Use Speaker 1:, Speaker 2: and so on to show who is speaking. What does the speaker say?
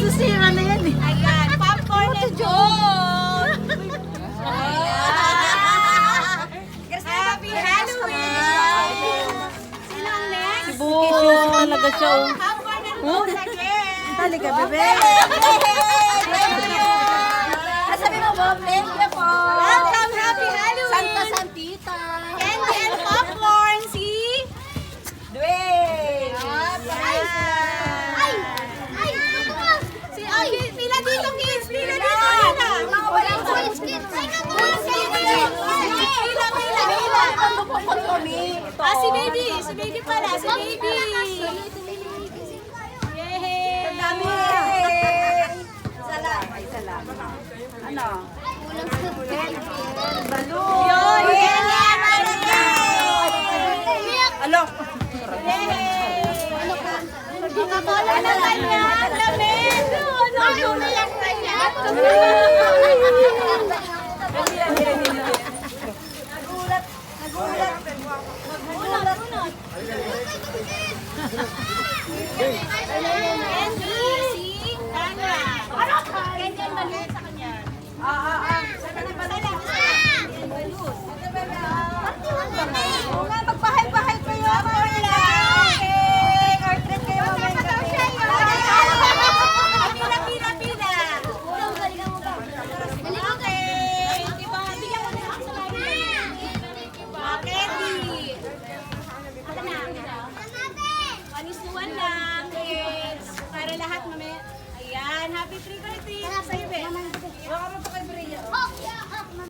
Speaker 1: Susira na yan eh.
Speaker 2: Ayan, popcorn and Joe! Happy Halloween! Sino ang next?
Speaker 1: Buo talaga siya oh.
Speaker 2: Popcorn and Joe again!
Speaker 1: Halika, bebe.
Speaker 3: Sabi mo, Bob, thank you po.
Speaker 2: Welcome, Happy Halloween!
Speaker 3: Santa Santita.
Speaker 2: Candy and popcorn, si...
Speaker 3: Dwayne.
Speaker 2: Si pila dito, kids! Pila dito, pila!
Speaker 3: Mga walang kids.
Speaker 2: Si baby! Si baby pala! Si baby! Yay!
Speaker 3: Isa lang. Ano?
Speaker 2: Yun!
Speaker 3: Alo.
Speaker 2: Wala na kanya! Lamig! Ano umiyak kanya?